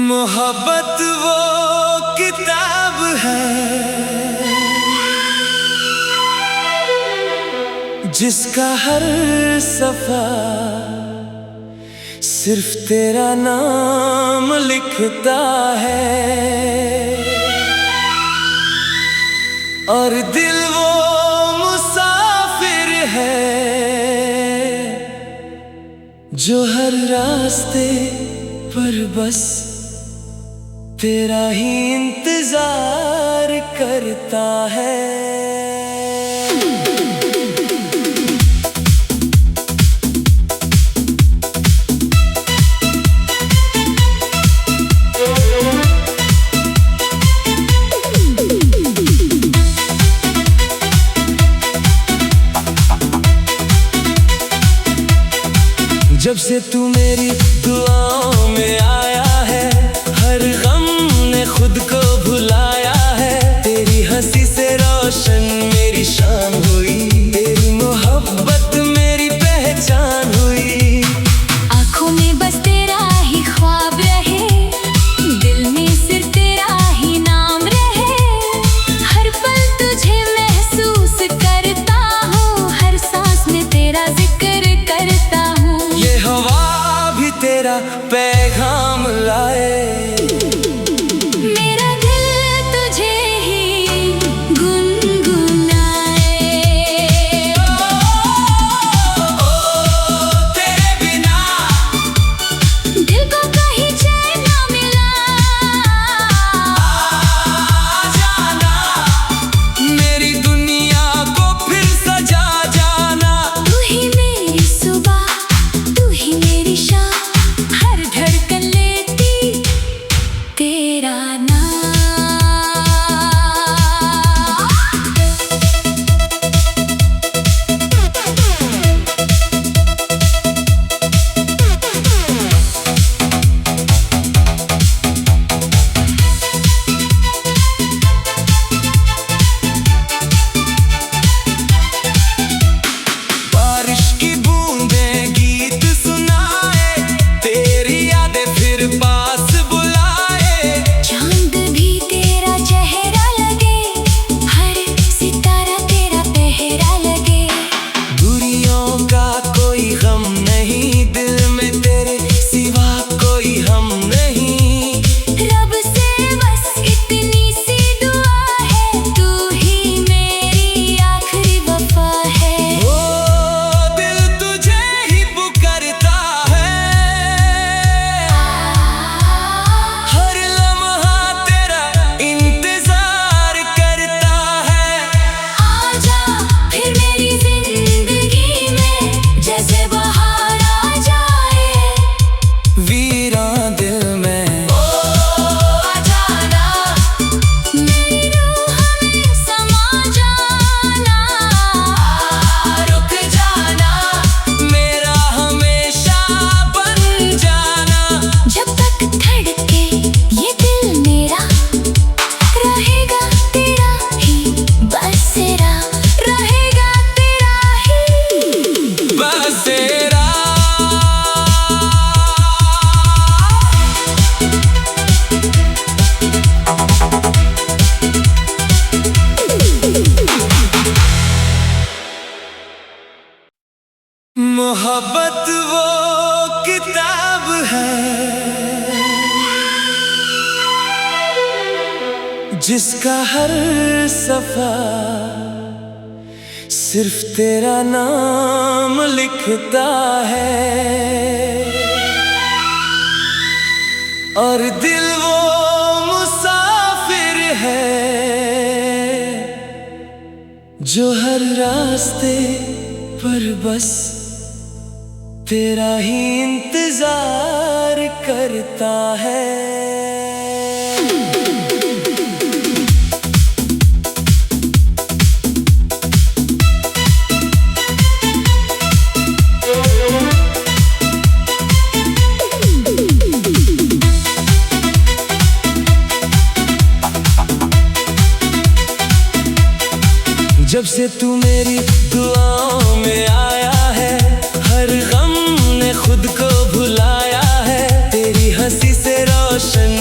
मोहब्बत वो किताब है जिसका हर सफ़ा सिर्फ तेरा नाम लिखता है। और दिल वो मुसाफिर है जो हर रास्ते पर बस तेरा ही इंतजार करता है। जब से तू मेरी दुआओं में आया है, हर गम ने खुद को भुलाया है। तेरी हंसी से रोशन मेरी शाम हुई, तेरी मोहब्बत मेरी पहचान हुई। आँखों में बस तेरा ही ख्वाब रहे, दिल में सिर्फ तेरा ही नाम रहे। हर पल तुझे महसूस करता हूँ, हर सांस में तेरा जिक्र करता हूँ। ये हवा भी तेरा पैगाम लाए, मेरा दिल तुझे ही गुनगुनाए। तेरे बिना दिल को कहीं चैन ना मिला। जाना मेरी दुनिया को फिर सजा जाना। तू ही मेरी सुबह, तू ही मेरी शाम, हर धड़कन लेती तेरा नाम। बारिश की बूंदें गीत सुनाए, तेरी यादें फिर पास बुलाए। चांद भी तेरा चेहरा लगे, हर सितारा तेरा पहरा लगे। दूरियों का कोई गम नहीं, दिल में तेरे सिवा कोई हम नहीं। रब से बस इतनी सी दुआ है, तू ही मेरी आखिरी वफा है। ओ दिल तुझे ही पुकारता है, हर लम्हा तेरा इंतजार करता है। आजा फिर मेरी जिंदगी में, जैसे बहार आ जाए वीरान दिल में। आ जाना, मेरी रूह में समा जाना। रुक जाना, मेरा हमेशा बन जाना। जब तक धड़के ये दिल मेरा, रहेगा तेरा ही बसेरा, रहेगा तेरा ही बसेरा। मोहब्बत वो किताब है जिसका हर सफ़ा सिर्फ तेरा नाम लिखता है। और दिल वो मुसाफिर है जो हर रास्ते पर बस तेरा ही इंतजार करता है। जब से तू मेरी दुआओं में आया है, हर गम ने खुद को भुलाया है। तेरी हंसी से रोशन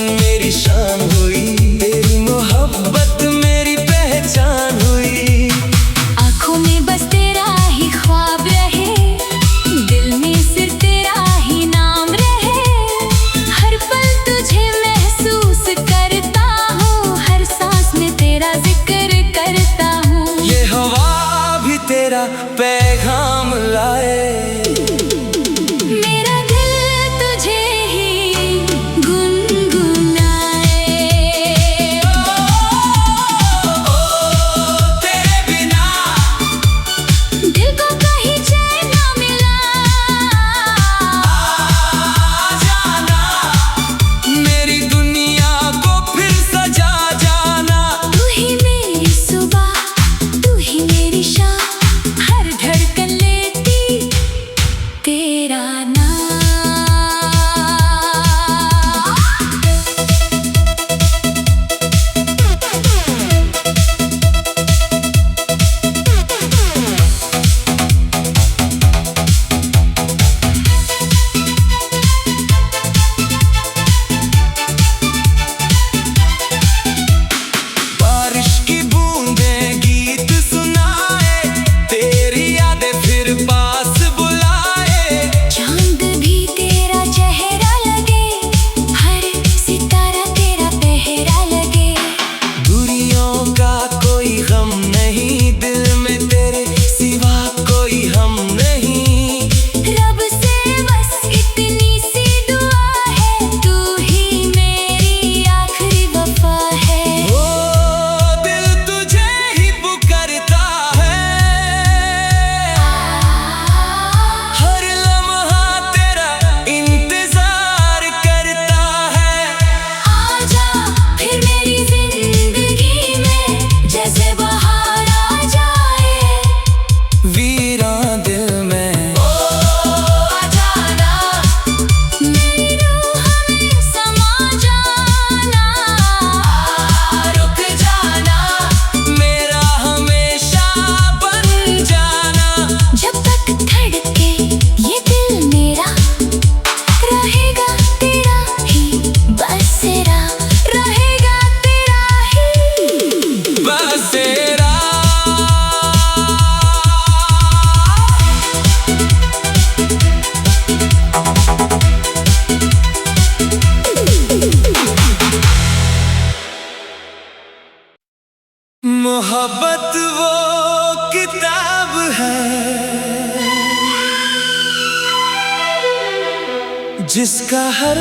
जिसका हर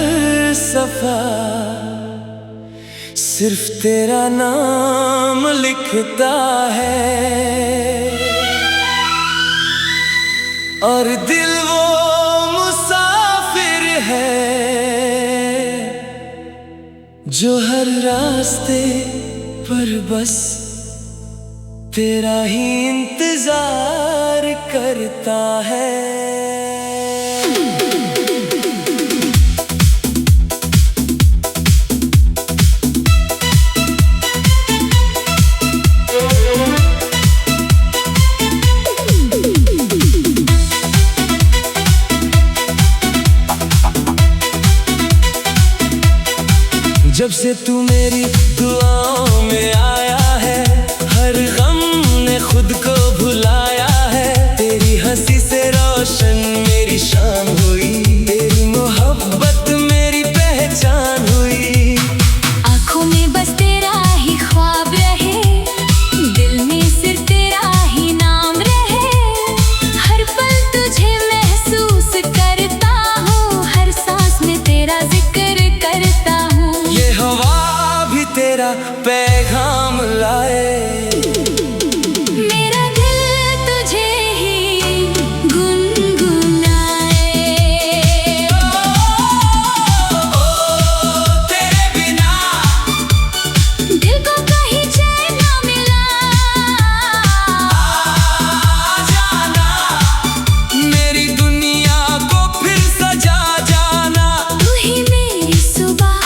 सफा सिर्फ तेरा नाम लिखता है, और दिल वो मुसाफिर है जो हर रास्ते पर बस तेरा ही इंतजार करता है। जब से तू मेरी दुआओं में आया है, हर गम ने खुद को भुलाया है। तेरी हंसी से रोशन मेरी शान हुई, तेरी मोहब्बत मेरी पहचान हुई। आँखों में बस तेरा ही ख्वाब रहे, दिल में सिर्फ तेरा ही नाम रहे। हर पल तुझे महसूस करता हूँ, हर सांस में तेरा जिक्र करता हूँ। ये हवा भी तेरा पैगाम लाए, मेरा दिल तुझे ही गुनगुनाए। तेरे बिना दिल को कहीं चैन ना मिला। जाना मेरी दुनिया को फिर सजा जाना। तू ही मेरी सुबह,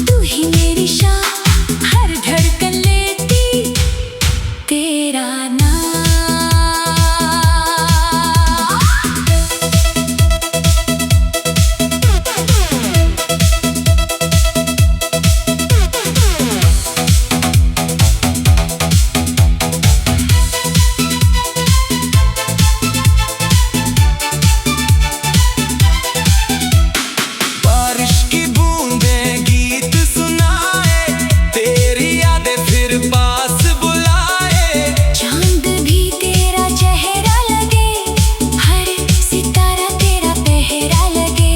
तू ही मेरी शाम, हर धड़कन लेती तेरा नाम। बारिश की बूंदें गीत सुनाए, तेरी यादें फिर पास बुलाए। चांद भी तेरा चेहरा लगे, हर सितारा तेरा पहरा लगे।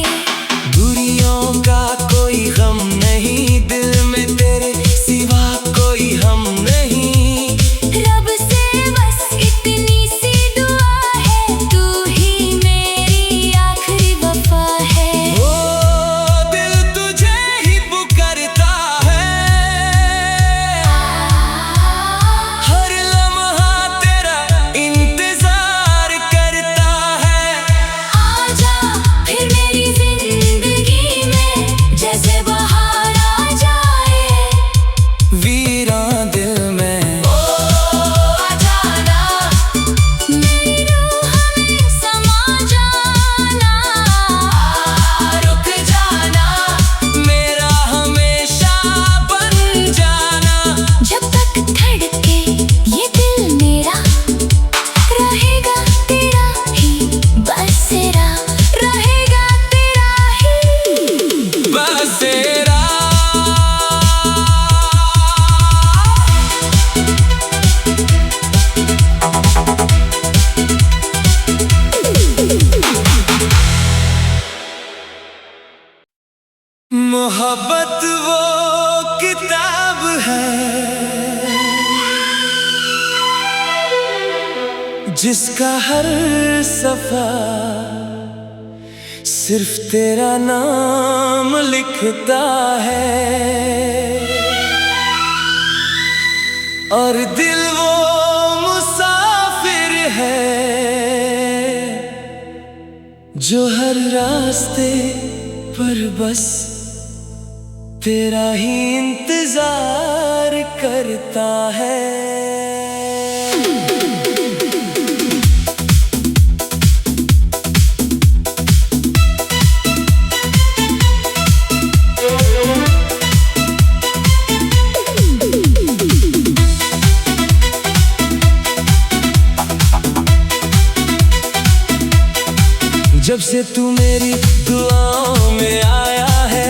दूरियों का कोई गम नहीं, दिल में तेरे सिवा कोई हम नहीं। रब से बस इतनी सी दुआ है, तू ही मेरी आखिरी वफा है। ओ दिल तुझे ही पुकारता है, हर लम्हा तेरा इंतजार करता है। आजा फिर मेरी जिंदगी में, जैसे बहार आ जाए। वीरान दिल में आ जाना, मेरी रूह में समा जाना। रुक जाना, मेरा हमेशा बन जाना। जब तक धड़के ये दिल मेरा, रहेगा तेरा ही बसेरा, रहेगा तेरा ही बसेरा। मोहब्बत वो किताब है जिसका हर सफा सिर्फ तेरा नाम लिखता है, और दिल वो मुसाफिर है जो हर रास्ते पर बस तेरा ही इंतजार करता है। जब से तू मेरी दुआओं में आया है,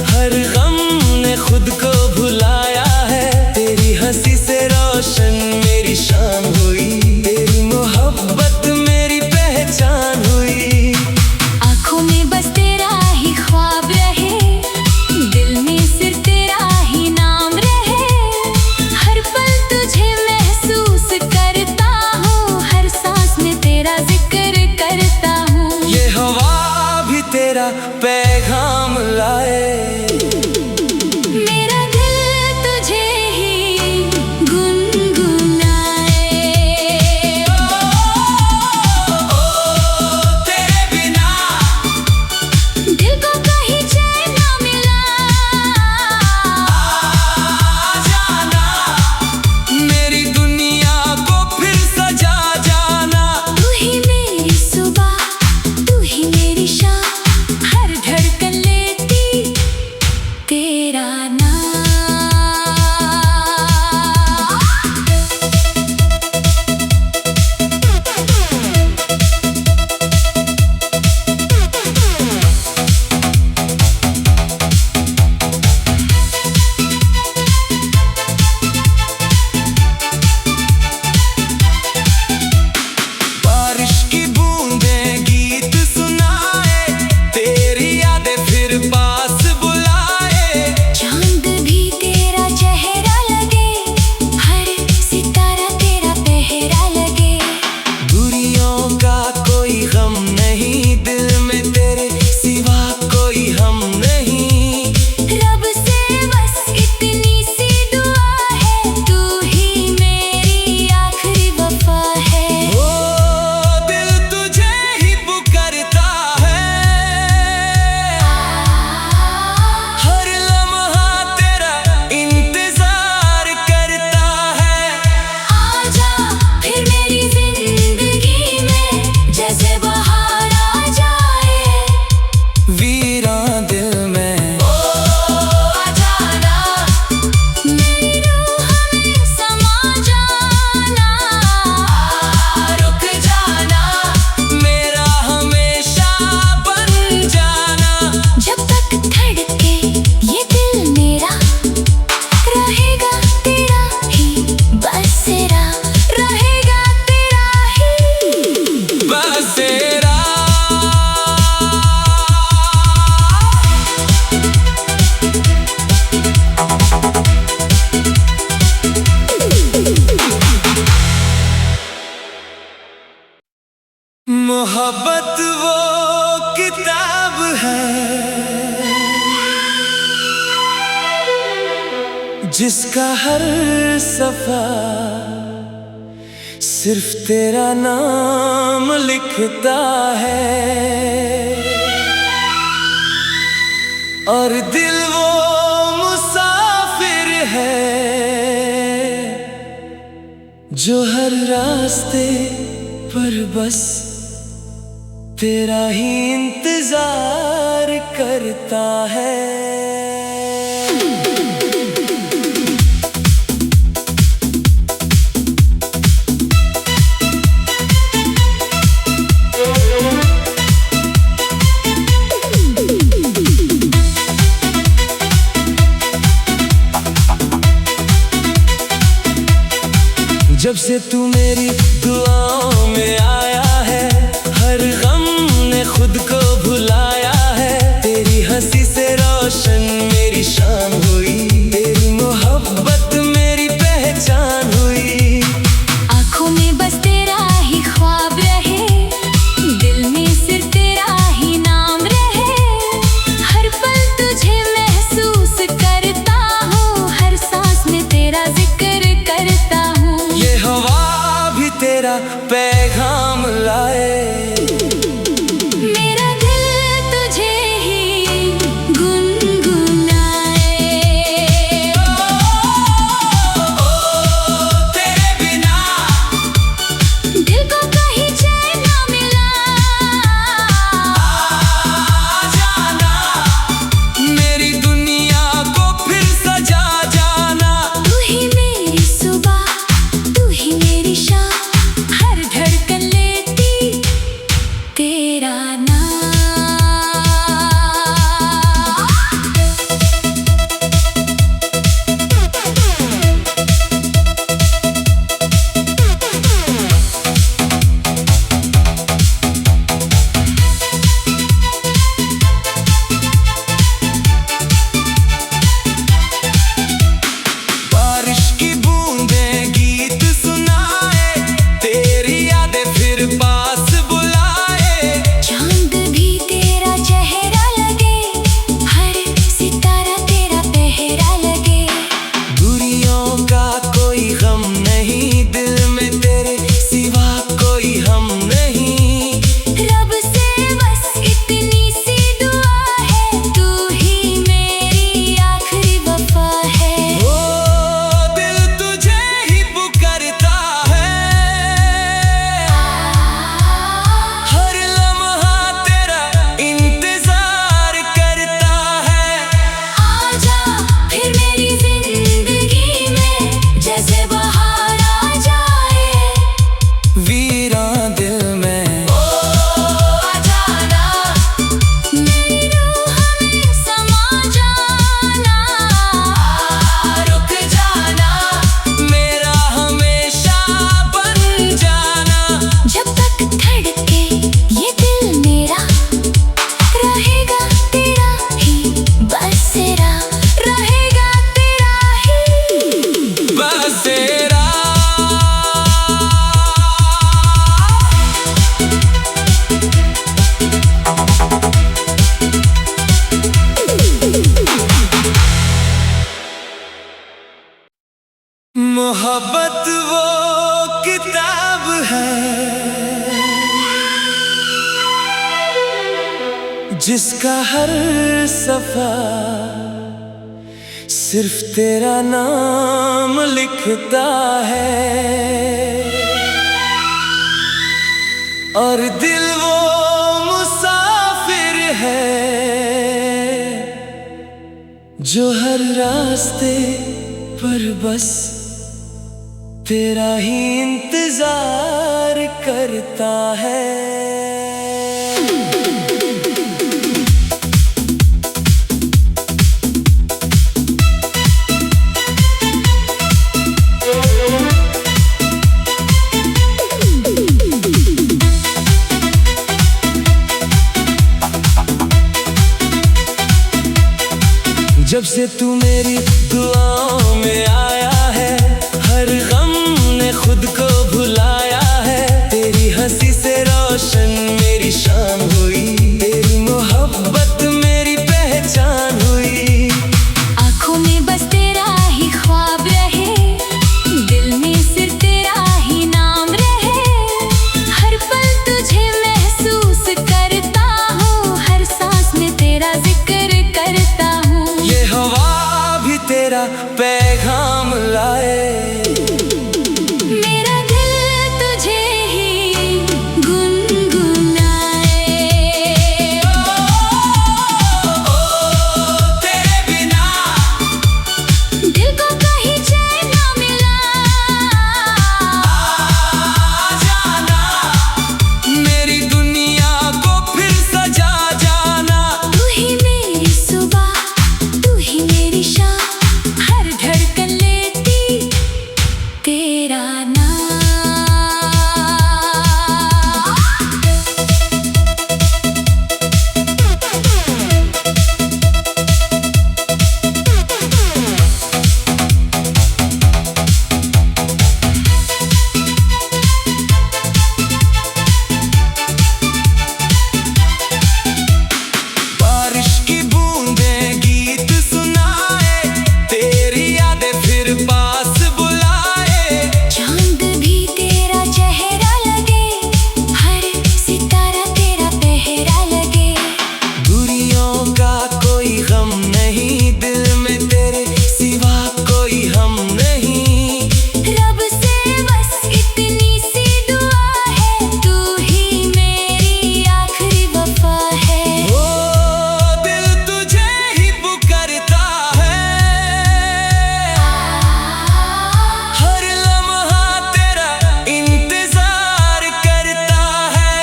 हर गम ने खुद को भुलाया है। तेरी हंसी से रोशन मेरी शान हुई, तेरी मोहब्बत मेरी पहचान हुई। आँखों में बस तेरा ही ख्वाब जिसका हर सफर सिर्फ तेरा नाम लिखता है, और दिल वो मुसाफिर है जो हर रास्ते पर बस तेरा ही इंतजार करता है। जब से तू मेरी दुआओं में आया है, हर गम ने खुद को भुलाया है। तेरी हंसी से रोशन मेरी शान हुई, तेरी मोहब्बत मेरी पहचान हुई। आँखों में बस तेरा ही ख्वाब रहे, दिल में सिर्फ तेरा ही नाम रहे। हर पल तुझे महसूस करता हूँ, हर सांस में तेरा जिक्र करता हूँ। ये हवा भी तेरा पैगाम लाए, मेरा दिल तुझे ही गुनगुनाए। तेरे बिना दिल को कहीं चैन ना मिला, जाना मेरी दुनिया को फिर सजा जाना। तू ही मेरी सुबह, तू ही मेरी शाम, हर धड़कन लेती तेरा नाम। बारिश की बूंदें गीत सुनाए, तेरी यादें फिर पास बुलाए। चांद भी तेरा चेहरा लगे, हर सितारा तेरा पहरा लगे। दूरियों का कोई गम नहीं, दिल में तेरे सिवा कोई हम नहीं। रब से बस इतनी सी दुआ है, तू ही मेरी आखिरी वफा है। ओ दिल तुझे ही पुकारता है, हर लम्हा तेरा इंतजार करता है। आजा फिर मेरी जिंदगी में, जैसे बहार आ जाए। वीरान दिल में आ जाना, मेरी रूह में समा जाना। रुक जाना, मेरा हमेशा बन जाना। जब तक धड़के ये दिल मेरा, रहेगा तेरा ही बसेरा, रहेगा तेरा ही बसेरा। मोहब्बत वो किताब है जिसका हर सफर सिर्फ तेरा नाम लिखता है, और दिल वो मुसाफिर है जो हर रास्ते पर बस तेरा ही इंतजार करता है। जब से तू मेरी दुआओं में आया है, हर गम ने खुद को भुलाया है। तेरी हंसी से रोशन मेरी शान हुई, तेरी मोहब्बत मेरी पहचान हुई। आँखों में बस तेरा ही तेरा पैगाम लाए। मेरा दिल तुझे ही गुनगुनाए। तेरे बिना दिल को कहीं चैन ना मिला। जाना मेरी दुनिया को फिर सजा जाना। तू ही मेरी सुबह, तू ही मेरी शाम, हर धड़कन लेती तेरा नाम। बारिश की बूंदें गीत सुनाए, तेरी यादें फिर पास बुलाए। चांद भी तेरा चेहरा लगे, हर सितारा तेरा पहरा लगे। दूरियों का कोई गम नहीं, दिल में तेरे सिवा कोई हम नहीं। रब से बस इतनी सी दुआ है, तू ही मेरी आखिरी वफा है। ओ दिल तुझे ही पुकारता है, हर लम्हा तेरा इंतजार करता है।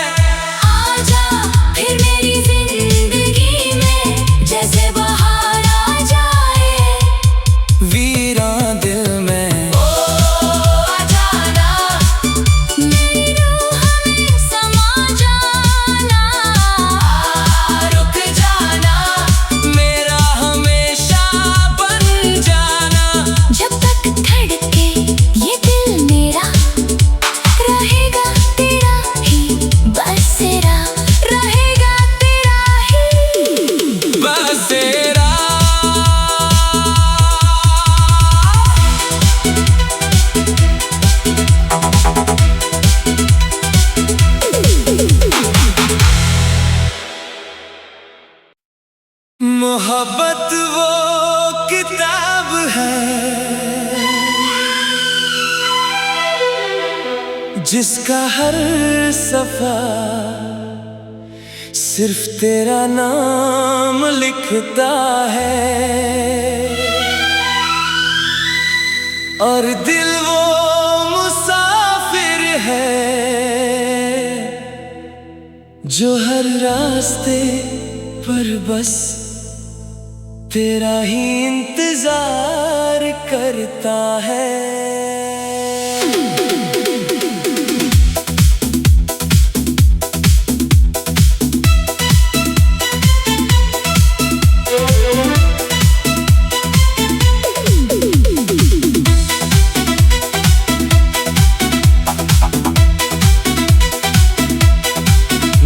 आजा फिर मेरी जिंदगी में, जैसे बहार आ जाए वीरान दिल में। आ जाना, मेरी रूह में समा जाना। रुक जाना, मेरा हमेशा बन जाना। जब तक धड़के ये दिल मेरा, रहेगा तेरा ही बसेरा, रहेगा तेरा ही बसेरा। मोहब्बत वो किताब है जिसका हर सफा सिर्फ तेरा नाम लिखता है। और दिल वो मुसाफिर है जो हर रास्ते पर बस तेरा ही इंतजार करता है।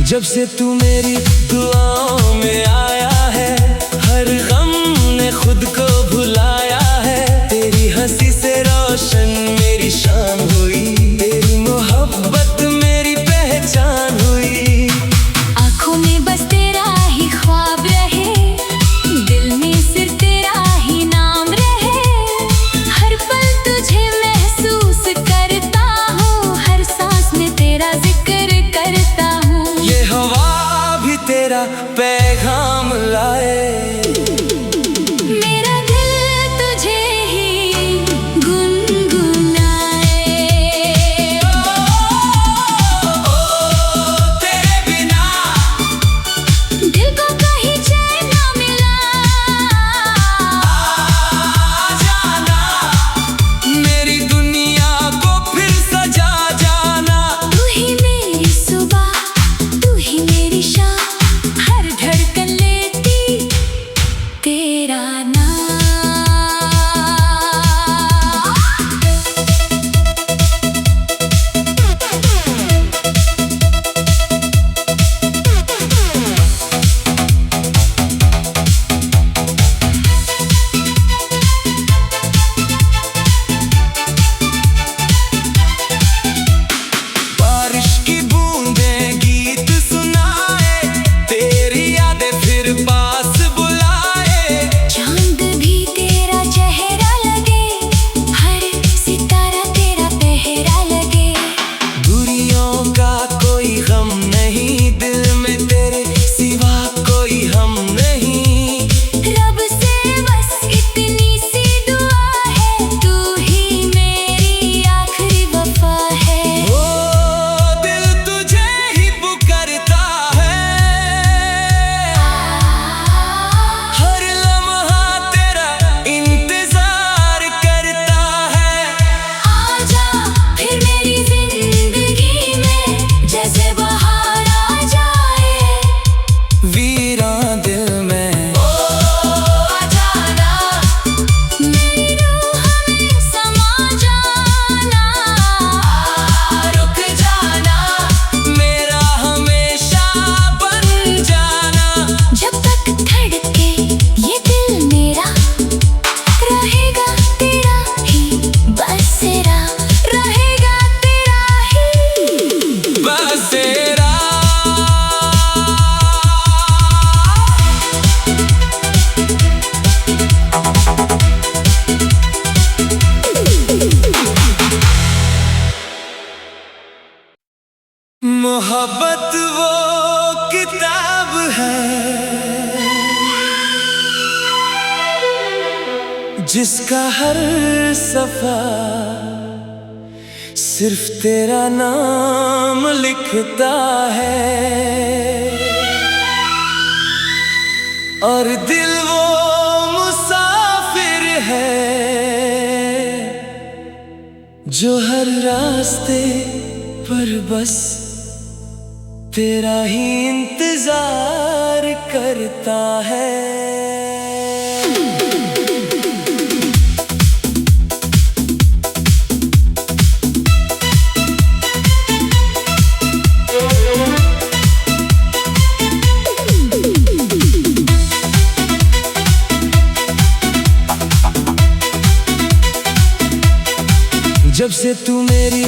जब से तू मेरी दुआओं में आया है, हर गम ने खुद को भुलाया है। तेरी हंसी से रोशन मेरी शान हुई, तेरी मोहब्बत मेरी पहचान हुई। आँखों में बस तेरा ही ख्वाब रहे, दिल में सिर्फ तेरा ही नाम रहे। हर पल तुझे महसूस करता हूँ, हर सांस में तेरा जिक्र करता हूँ। ये हवा भी तेरा पैगाम लाए। मेरा जिसका हर सफा सिर्फ तेरा नाम लिखता है, और दिल वो मुसाफिर है जो हर रास्ते पर बस तेरा ही इंतजार करता है। जब से तू मेरी